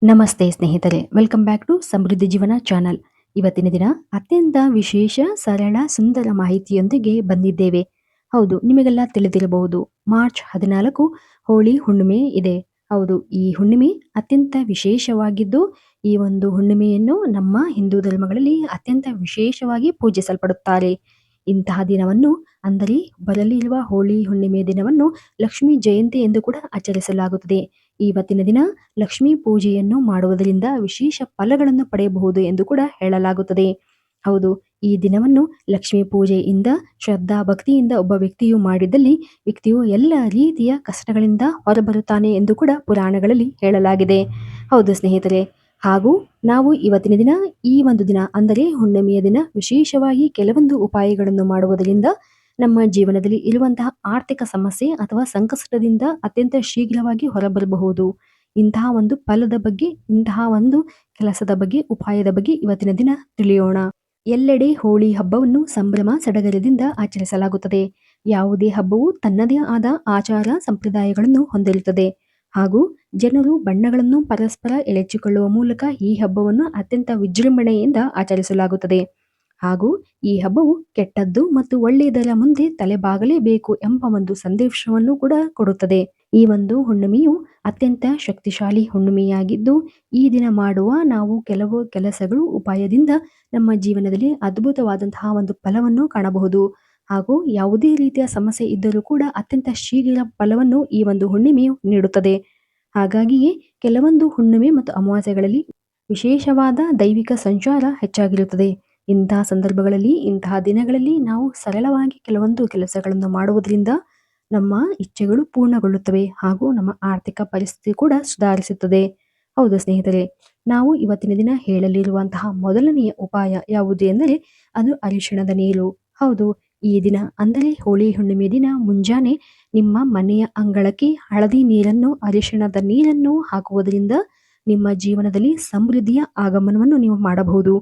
ನಮಸ್ತೆ ಸ್ನೇಹಿತರೆ, welcome back to ಸಮೃದ್ಧಿ ಜೀವನ ಚಾನಲ್. ಇವತ್ತಿನ ದಿನ ಅತ್ಯಂತ ವಿಶೇಷ, ಸರಳ, ಸುಂದರ ಮಾಹಿತಿಯೊಂದಿಗೆ ಬಂದಿದ್ದೇವೆ. ಹೌದು, ನಿಮಗೆಲ್ಲ ತಿಳಿದಿರಬಹುದು, ಮಾರ್ಚ್ 14 ಹೋಳಿ ಹುಣ್ಣಿಮೆ ಇದೆ. ಹೌದು, ಈ ಹುಣ್ಣಿಮೆ ಅತ್ಯಂತ ವಿಶೇಷವಾಗಿದ್ದು, ಈ ಒಂದು ಹುಣ್ಣಿಮೆಯನ್ನು ನಮ್ಮ ಹಿಂದೂ ಧರ್ಮಗಳಲ್ಲಿ ಅತ್ಯಂತ ವಿಶೇಷವಾಗಿ ಪೂಜಿಸಲ್ಪಡುತ್ತಾರೆ. ಇಂತಹ ದಿನವನ್ನು, ಅಂದರೆ ಬರಲಿರುವ ಹೋಳಿ ಹುಣ್ಣಿಮೆ ದಿನವನ್ನು ಲಕ್ಷ್ಮೀ ಜಯಂತಿ ಎಂದು ಕೂಡ ಆಚರಿಸಲಾಗುತ್ತದೆ. ಇವತ್ತಿನ ದಿನ ಲಕ್ಷ್ಮೀ ಪೂಜೆಯನ್ನು ಮಾಡುವುದರಿಂದ ವಿಶೇಷ ಫಲಗಳನ್ನು ಪಡೆಯಬಹುದು ಎಂದು ಕೂಡ ಹೇಳಲಾಗುತ್ತದೆ. ಹೌದು, ಈ ದಿನವನ್ನು ಲಕ್ಷ್ಮೀ ಪೂಜೆಯಿಂದ, ಶ್ರದ್ಧಾ ಭಕ್ತಿಯಿಂದ ಒಬ್ಬ ವ್ಯಕ್ತಿಯು ಮಾಡಿದಲ್ಲಿ ವ್ಯಕ್ತಿಯು ಎಲ್ಲ ರೀತಿಯ ಕಷ್ಟಗಳಿಂದ ಹೊರಬರುತ್ತಾನೆ ಎಂದು ಕೂಡ ಪುರಾಣಗಳಲ್ಲಿ ಹೇಳಲಾಗಿದೆ. ಹೌದು ಸ್ನೇಹಿತರೆ, ಹಾಗೂ ನಾವು ಇವತ್ತಿನ ದಿನ, ಈ ಒಂದು ದಿನ ಅಂದರೆ ಹುಣ್ಣಿಮೆಯ ದಿನ, ವಿಶೇಷವಾಗಿ ಕೆಲವೊಂದು ಉಪಾಯಗಳನ್ನು ಮಾಡುವುದರಿಂದ ನಮ್ಮ ಜೀವನದಲ್ಲಿ ಇರುವಂತಹ ಆರ್ಥಿಕ ಸಮಸ್ಯೆ ಅಥವಾ ಸಂಕಷ್ಟದಿಂದ ಅತ್ಯಂತ ಶೀಘ್ರವಾಗಿ ಹೊರಬರಬಹುದು. ಇಂತಹ ಒಂದು ಫಲದ ಬಗ್ಗೆ, ಇಂತಹ ಒಂದು ಕೆಲಸದ ಬಗ್ಗೆ, ಉಪಾಯದ ಬಗ್ಗೆ ಇವತ್ತಿನ ದಿನ ತಿಳಿಯೋಣ. ಎಲ್ಲೆಡೆ ಹೋಳಿ ಹಬ್ಬವನ್ನು ಸಂಭ್ರಮ ಸಡಗರದಿಂದ ಆಚರಿಸಲಾಗುತ್ತದೆ. ಯಾವುದೇ ಹಬ್ಬವು ತನ್ನದೇ ಆದ ಆಚಾರ ಸಂಪ್ರದಾಯಗಳನ್ನು ಹೊಂದಿರುತ್ತದೆ, ಹಾಗೂ ಜನರು ಬಣ್ಣಗಳನ್ನು ಪರಸ್ಪರ ಎಳೆಚಿಕೊಳ್ಳುವ ಮೂಲಕ ಈ ಹಬ್ಬವನ್ನು ಅತ್ಯಂತ ವಿಜೃಂಭಣೆಯಿಂದ ಆಚರಿಸಲಾಗುತ್ತದೆ. ಹಾಗೂ ಈ ಹಬ್ಬವು ಕೆಟ್ಟದ್ದು ಮತ್ತು ಒಳ್ಳೆಯದರ ಮುಂದೆ ತಲೆಬಾಗಲೇಬೇಕು ಎಂಬ ಒಂದು ಸಂದೇಶವನ್ನು ಕೂಡ ಕೊಡುತ್ತದೆ. ಈ ಒಂದು ಹುಣ್ಣಿಮೆಯು ಅತ್ಯಂತ ಶಕ್ತಿಶಾಲಿ ಹುಣ್ಣಿಮೆಯಾಗಿದ್ದು, ಈ ದಿನ ಮಾಡುವ ನಾವು ಕೆಲವು ಕೆಲಸಗಳು, ಉಪಾಯದಿಂದ ನಮ್ಮ ಜೀವನದಲ್ಲಿ ಅದ್ಭುತವಾದಂತಹ ಒಂದು ಫಲವನ್ನು ಕಾಣಬಹುದು. ಹಾಗೂ ಯಾವುದೇ ರೀತಿಯ ಸಮಸ್ಯೆ ಇದ್ದರೂ ಕೂಡ ಅತ್ಯಂತ ಶೀಘ್ರ ಫಲವನ್ನು ಈ ಒಂದು ಹುಣ್ಣಿಮೆಯು ನೀಡುತ್ತದೆ. ಹಾಗಾಗಿಯೇ ಕೆಲವೊಂದು ಹುಣ್ಣಿಮೆ ಮತ್ತು ಅಮಾವಾಸ್ಯೆಗಳಲ್ಲಿ ವಿಶೇಷವಾದ ದೈವಿಕ ಸಂಚಾರ ಹೆಚ್ಚಾಗಿರುತ್ತದೆ. ಇಂತಹ ಸಂದರ್ಭಗಳಲ್ಲಿ, ಇಂತಹ ದಿನಗಳಲ್ಲಿ ನಾವು ಸರಳವಾಗಿ ಕೆಲವೊಂದು ಕೆಲಸಗಳನ್ನು ಮಾಡುವುದರಿಂದ ನಮ್ಮ ಇಚ್ಛೆಗಳು ಪೂರ್ಣಗೊಳ್ಳುತ್ತವೆ, ಹಾಗೂ ನಮ್ಮ ಆರ್ಥಿಕ ಪರಿಸ್ಥಿತಿ ಕೂಡ ಸುಧಾರಿಸುತ್ತದೆ. ಹೌದು ಸ್ನೇಹಿತರೆ, ನಾವು ಇವತ್ತಿನ ದಿನ ಹೇಳಲಿರುವಂತಹ ಮೊದಲನೆಯ ಉಪಾಯ ಯಾವುದು ಎಂದರೆ ಅದು ಅರಿಶಿಣದ ನೀರು. ಹೌದು, ಈ ದಿನ ಅಂದರೆ ಹೋಳಿ ಹುಣ್ಣಿಮೆ ದಿನ ಮುಂಜಾನೆ ನಿಮ್ಮ ಮನೆಯ ಅಂಗಳಕ್ಕೆ ಹಳದಿ ನೀರನ್ನು, ಅರಿಶಿಣದ ನೀರನ್ನು ಹಾಕುವುದರಿಂದ ನಿಮ್ಮ ಜೀವನದಲ್ಲಿ ಸಮೃದ್ಧಿಯ ಆಗಮನವನ್ನು ನೀವು ಮಾಡಬಹುದು.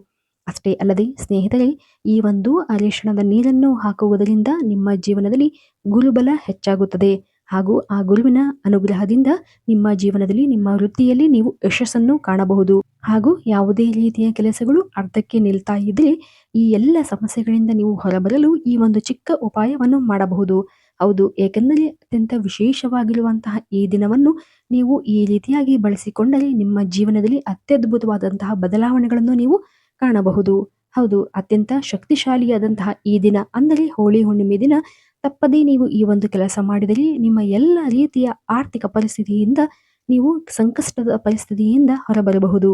ಅಷ್ಟೇ ಅಲ್ಲದೆ ಸ್ನೇಹಿತರೆ, ಈ ಒಂದು ಅರಿಶಿಣದ ನೀರನ್ನು ಹಾಕುವುದರಿಂದ ನಿಮ್ಮ ಜೀವನದಲ್ಲಿ ಗುರುಬಲ ಹೆಚ್ಚಾಗುತ್ತದೆ, ಹಾಗೂ ಆ ಗುರುವಿನ ಅನುಗ್ರಹದಿಂದ ನಿಮ್ಮ ಜೀವನದಲ್ಲಿ, ನಿಮ್ಮ ವೃತ್ತಿಯಲ್ಲಿ ನೀವು ಯಶಸ್ಸನ್ನು ಕಾಣಬಹುದು. ಹಾಗೂ ಯಾವುದೇ ರೀತಿಯ ಕೆಲಸಗಳು ಅರ್ಧಕ್ಕೆ ನಿಲ್ತಾ ಇದ್ದರೆ ಈ ಎಲ್ಲ ಸಮಸ್ಯೆಗಳಿಂದ ನೀವು ಹೊರಬರಲು ಈ ಒಂದು ಚಿಕ್ಕ ಉಪಾಯವನ್ನು ಮಾಡಬಹುದು. ಹೌದು, ಏಕೆಂದರೆ ಅತ್ಯಂತ ವಿಶೇಷವಾಗಿರುವಂತಹ ಈ ದಿನವನ್ನು ನೀವು ಈ ರೀತಿಯಾಗಿ ಬಳಸಿಕೊಂಡರೆ ನಿಮ್ಮ ಜೀವನದಲ್ಲಿ ಅತ್ಯದ್ಭುತವಾದಂತಹ ಬದಲಾವಣೆಗಳನ್ನು ನೀವು ಕಾಣಬಹುದು. ಹೌದು, ಅತ್ಯಂತ ಶಕ್ತಿಶಾಲಿಯಾದಂತಹ ಈ ದಿನ ಅಂದರೆ ಹೋಳಿ ಹುಣ್ಣಿಮೆ ದಿನ ತಪ್ಪದೇ ನೀವು ಈ ಒಂದು ಕೆಲಸ ಮಾಡಿದರೆ ನಿಮ್ಮ ಎಲ್ಲ ರೀತಿಯ ಆರ್ಥಿಕ ಪರಿಸ್ಥಿತಿಯಿಂದ, ನೀವು ಸಂಕಷ್ಟದ ಪರಿಸ್ಥಿತಿಯಿಂದ ಹೊರಬರಬಹುದು.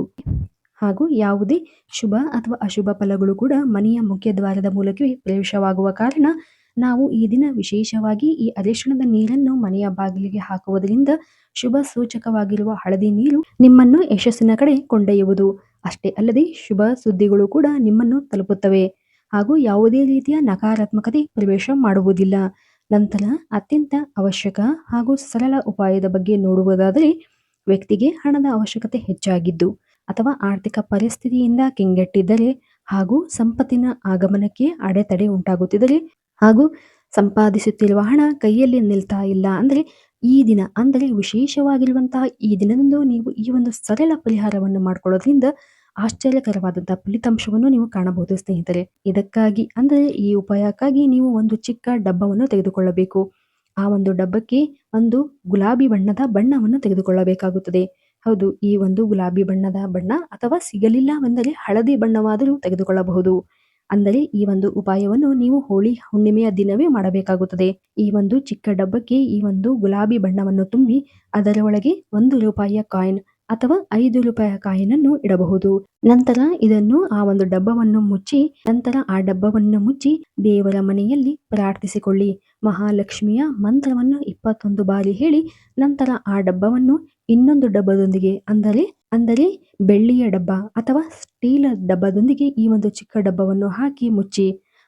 ಹಾಗೂ ಯಾವುದೇ ಶುಭ ಅಥವಾ ಅಶುಭ ಫಲಗಳು ಕೂಡ ಮನೆಯ ಮುಖ್ಯ ದ್ವಾರದ ಮೂಲಕವೇ ಪ್ರವೇಶವಾಗುವ ಕಾರಣ ನಾವು ಈ ದಿನ ವಿಶೇಷವಾಗಿ ಈ ಅರಿಶಿಣದ ನೀರನ್ನು ಮನೆಯ ಬಾಗಿಲಿಗೆ ಹಾಕುವುದರಿಂದ ಶುಭ ಸೂಚಕವಾಗಿರುವ ಹಳದಿ ನೀರು ನಿಮ್ಮನ್ನು ಯಶಸ್ಸಿನ ಕಡೆ ಕೊಂಡೊಯ್ಯುವುದು. ಅಷ್ಟೇ ಅಲ್ಲದೆ ಶುಭ ಸುದ್ದಿಗಳು ಕೂಡ ನಿಮ್ಮನ್ನು ತಲುಪುತ್ತವೆ, ಹಾಗೂ ಯಾವುದೇ ರೀತಿಯ ನಕಾರಾತ್ಮಕತೆ ಪ್ರವೇಶ ಮಾಡುವುದಿಲ್ಲ. ನಂತರ ಅತ್ಯಂತ ಅವಶ್ಯಕ ಹಾಗೂ ಸರಳ ಉಪಾಯದ ಬಗ್ಗೆ ನೋಡುವುದಾದರೆ, ವ್ಯಕ್ತಿಗೆ ಹಣದ ಅವಶ್ಯಕತೆ ಹೆಚ್ಚಾಗಿದ್ದು ಅಥವಾ ಆರ್ಥಿಕ ಪರಿಸ್ಥಿತಿಯಿಂದ ಕೆಂಗೆಟ್ಟಿದ್ದರೆ, ಹಾಗೂ ಸಂಪತ್ತಿನ ಆಗಮನಕ್ಕೆ ಅಡೆತಡೆ ಉಂಟಾಗುತ್ತಿದ್ದರೆ, ಹಾಗೂ ಸಂಪಾದಿಸುತ್ತಿರುವ ಹಣ ಕೈಯಲ್ಲಿ ನಿಲ್ತಾ ಇಲ್ಲ ಅಂದರೆ ಈ ದಿನ ಅಂದರೆ ವಿಶೇಷವಾಗಿರುವಂತಹ ಈ ದಿನದಂದು ನೀವು ಈ ಒಂದು ಸರಳ ಪರಿಹಾರವನ್ನು ಮಾಡಿಕೊಳ್ಳೋದ್ರಿಂದ ಆಶ್ಚರ್ಯಕರವಾದಂತಹ ಫಲಿತಾಂಶವನ್ನು ನೀವು ಕಾಣಬಹುದು ಸ್ನೇಹಿತರೆ. ಇದಕ್ಕಾಗಿ ಅಂದರೆ ಈ ಉಪಾಯಕ್ಕಾಗಿ ನೀವು ಒಂದು ಚಿಕ್ಕ ಡಬ್ಬವನ್ನು ತೆಗೆದುಕೊಳ್ಳಬೇಕು. ಆ ಒಂದು ಡಬ್ಬಕ್ಕೆ ಒಂದು ಗುಲಾಬಿ ಬಣ್ಣದ ಬಣ್ಣವನ್ನು ತೆಗೆದುಕೊಳ್ಳಬೇಕಾಗುತ್ತದೆ. ಹೌದು, ಈ ಒಂದು ಗುಲಾಬಿ ಬಣ್ಣದ ಬಣ್ಣ ಅಥವಾ ಸಿಗಲಿಲ್ಲವೆಂದರೆ ಹಳದಿ ಬಣ್ಣವಾದರೂ ತೆಗೆದುಕೊಳ್ಳಬಹುದು. ಅಂದರೆ ಈ ಒಂದು ಉಪಾಯವನ್ನು ನೀವು ಹೋಳಿ ಹುಣ್ಣಿಮೆಯ ದಿನವೇ ಮಾಡಬೇಕಾಗುತ್ತದೆ. ಈ ಒಂದು ಚಿಕ್ಕ ಡಬ್ಬಕ್ಕೆ ಈ ಒಂದು ಗುಲಾಬಿ ಬಣ್ಣವನ್ನು ತುಂಬಿ ಅದರ ಒಳಗೆ 1 ರೂಪಾಯಿಯ ಕಾಯಿನ್ ಅಥವಾ 5 ರೂಪಾಯಿಯ ಕಾಯಿನ್ ಅನ್ನು ಇಡಬಹುದು. ನಂತರ ಇದನ್ನು ಆ ಒಂದು ಡಬ್ಬವನ್ನು ಮುಚ್ಚಿ, ನಂತರ ಆ ಡಬ್ಬವನ್ನು ಮುಚ್ಚಿ ದೇವರ ಮನೆಯಲ್ಲಿ ಪ್ರಾರ್ಥಿಸಿಕೊಳ್ಳಿ. ಮಹಾಲಕ್ಷ್ಮಿಯ ಮಂತ್ರವನ್ನು 21 ಬಾರಿ ಹೇಳಿ, ನಂತರ ಆ ಡಬ್ಬವನ್ನು ಇನ್ನೊಂದು ಡಬ್ಬದೊಂದಿಗೆ ಅಂದರೆ ಬೆಳ್ಳಿಯ ಡಬ್ಬ ಅಥವಾ ಸ್ಟೀಲ್ ಡಬ್ಬದೊಂದಿಗೆ ಈ ಒಂದು ಚಿಕ್ಕ ಡಬ್ಬವನ್ನು ಹಾಕಿ ಮುಚ್ಚಿ,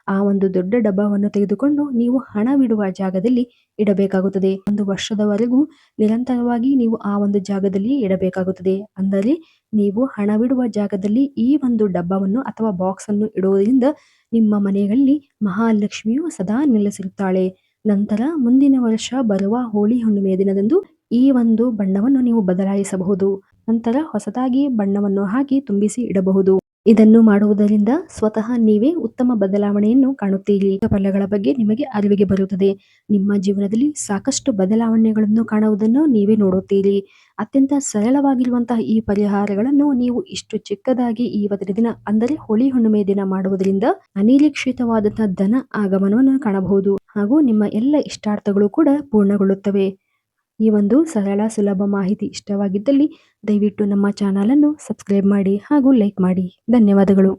ಆ ಒಂದು ದೊಡ್ಡ ಡಬ್ಬವನ್ನು ತೆಗೆದುಕೊಂಡು ನೀವು ಹಣವಿಡುವ ಜಾಗದಲ್ಲಿ ಇಡಬೇಕಾಗುತ್ತದೆ. 1 ವರ್ಷದವರೆಗೂ ನಿರಂತರವಾಗಿ ನೀವು ಆ ಒಂದು ಜಾಗದಲ್ಲಿ ಇಡಬೇಕಾಗುತ್ತದೆ. ಅಂದರೆ ನೀವು ಹಣವಿಡುವ ಜಾಗದಲ್ಲಿ ಈ ಒಂದು ಡಬ್ಬವನ್ನು ಅಥವಾ ಬಾಕ್ಸ್ ಅನ್ನು ಇಡುವುದರಿಂದ ನಿಮ್ಮ ಮನೆಯಲ್ಲಿ ಮಹಾಲಕ್ಷ್ಮಿಯು ಸದಾ ನೆಲೆಸಿರುತ್ತಾಳೆ. ನಂತರ ಮುಂದಿನ ವರ್ಷ ಬರುವ ಹೋಳಿ ಹುಣ್ಣಿಮೆಯ ದಿನದಂದು ಈ ಒಂದು ಬಣ್ಣವನ್ನು ನೀವು ಬದಲಾಯಿಸಬಹುದು. ನಂತರ ಹೊಸದಾಗಿ ಬಣ್ಣವನ್ನು ಹಾಕಿ ತುಂಬಿಸಿ ಇಡಬಹುದು. ಇದನ್ನು ಮಾಡುವುದರಿಂದ ಸ್ವತಃ ನೀವೇ ಉತ್ತಮ ಬದಲಾವಣೆಯನ್ನು ಕಾಣುತ್ತೀರಿ. ಫಲಗಳ ಬಗ್ಗೆ ನಿಮಗೆ ಅರಿವಿಗೆ ಬರುತ್ತದೆ. ನಿಮ್ಮ ಜೀವನದಲ್ಲಿ ಸಾಕಷ್ಟು ಬದಲಾವಣೆಗಳನ್ನು ಕಾಣುವುದನ್ನು ನೀವೇ ನೋಡುತ್ತೀರಿ. ಅತ್ಯಂತ ಸರಳವಾಗಿರುವಂತಹ ಈ ಪರಿಹಾರಗಳನ್ನು ನೀವು ಇಷ್ಟು ಚಿಕ್ಕದಾಗಿ ಇವತ್ತಿನ ದಿನ ಅಂದರೆ ಹೋಳಿ ಹುಣ್ಣಿಮೆ ದಿನ ಮಾಡುವುದರಿಂದ ಅನಿರೀಕ್ಷಿತವಾದಂತಹ ಧನ ಆಗಮನವನ್ನು ಕಾಣಬಹುದು ಹಾಗೂ ನಿಮ್ಮ ಎಲ್ಲ ಇಷ್ಟಾರ್ಥಗಳು ಕೂಡ ಪೂರ್ಣಗೊಳ್ಳುತ್ತವೆ. ಈ ಒಂದು ಸರಳ ಸುಲಭ ಮಾಹಿತಿ ಇಷ್ಟವಾಗಿದ್ದಲ್ಲಿ ದಯವಿಟ್ಟು ನಮ್ಮ ಚಾನಲ್ ಅನ್ನು ಸಬ್ಸ್ಕ್ರೈಬ್ ಮಾಡಿ ಹಾಗೂ ಲೈಕ್ ಮಾಡಿ. ಧನ್ಯವಾದಗಳು.